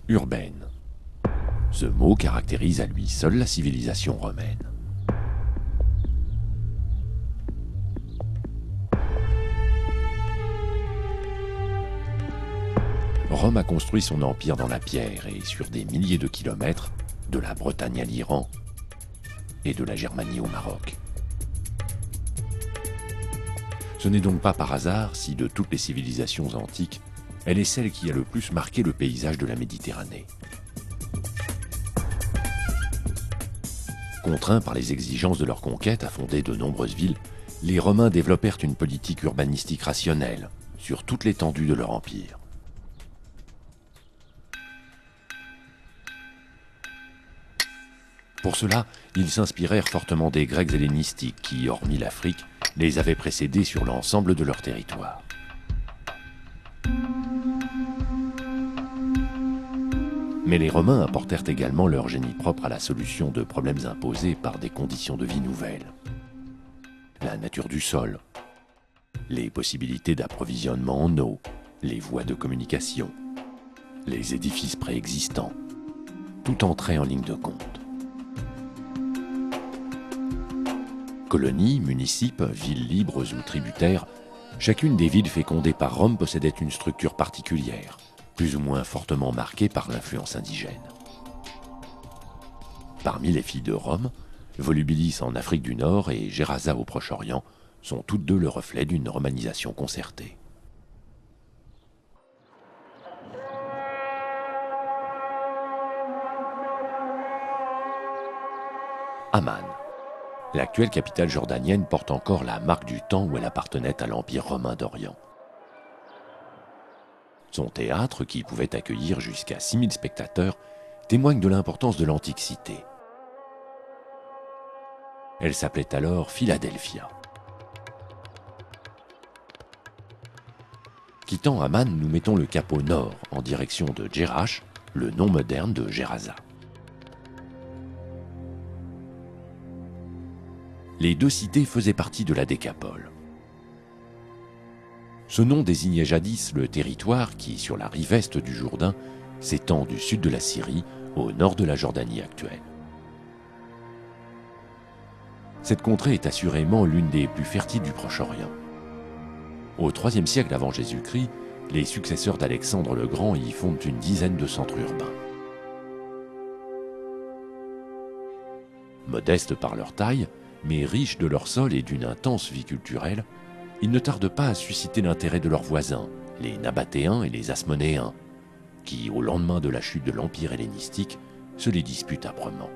urbaine. Ce mot caractérise à lui seul la civilisation romaine. Rome a construit son empire dans la pierre et sur des milliers de kilomètres, de la Bretagne à l'Iran et de la Germanie au Maroc. Ce n'est donc pas par hasard si, de toutes les civilisations antiques, elle est celle qui a le plus marqué le paysage de la Méditerranée. Contraints par les exigences de leur conquête à fonder de nombreuses villes, les Romains développèrent une politique urbanistique rationnelle sur toute l'étendue de leur empire. Pour cela, ils s'inspirèrent fortement des Grecs hellénistiques qui, hormis l'Afrique, les avaient précédés sur l'ensemble de leur territoire. Mais les Romains apportèrent également leur génie propre à la solution de problèmes imposés par des conditions de vie nouvelles. La nature du sol, les possibilités d'approvisionnement en eau, les voies de communication, les édifices préexistants, tout entrait en ligne de compte. Colonies, municipes, villes libres ou tributaires, chacune des villes fécondées par Rome possédait une structure particulière, plus ou moins fortement marquée par l'influence indigène. Parmi les filles de Rome, Volubilis en Afrique du Nord et Gerasa au Proche-Orient sont toutes deux le reflet d'une romanisation concertée. Amman. L'actuelle capitale jordanienne porte encore la marque du temps où elle appartenait à l'Empire romain d'Orient. Son théâtre, qui pouvait accueillir jusqu'à 6000 spectateurs, témoigne de l'importance de l'antique cité. Elle s'appelait alors Philadelphia. Quittant Amman, nous mettons le cap au nord, en direction de Jerash, le nom moderne de Gerasa. Les deux cités faisaient partie de la Décapole. Ce nom désignait jadis le territoire qui, sur la rive est du Jourdain, s'étend du sud de la Syrie au nord de la Jordanie actuelle. Cette contrée est assurément l'une des plus fertiles du Proche-Orient. Au IIIe siècle avant Jésus-Christ, les successeurs d'Alexandre le Grand y fondent une dizaine de centres urbains. Modestes par leur taille, mais riches de leur sol et d'une intense vie culturelle, ils ne tardent pas à susciter l'intérêt de leurs voisins, les Nabatéens et les Asmonéens, qui, au lendemain de la chute de l'Empire hellénistique, se les disputent âprement.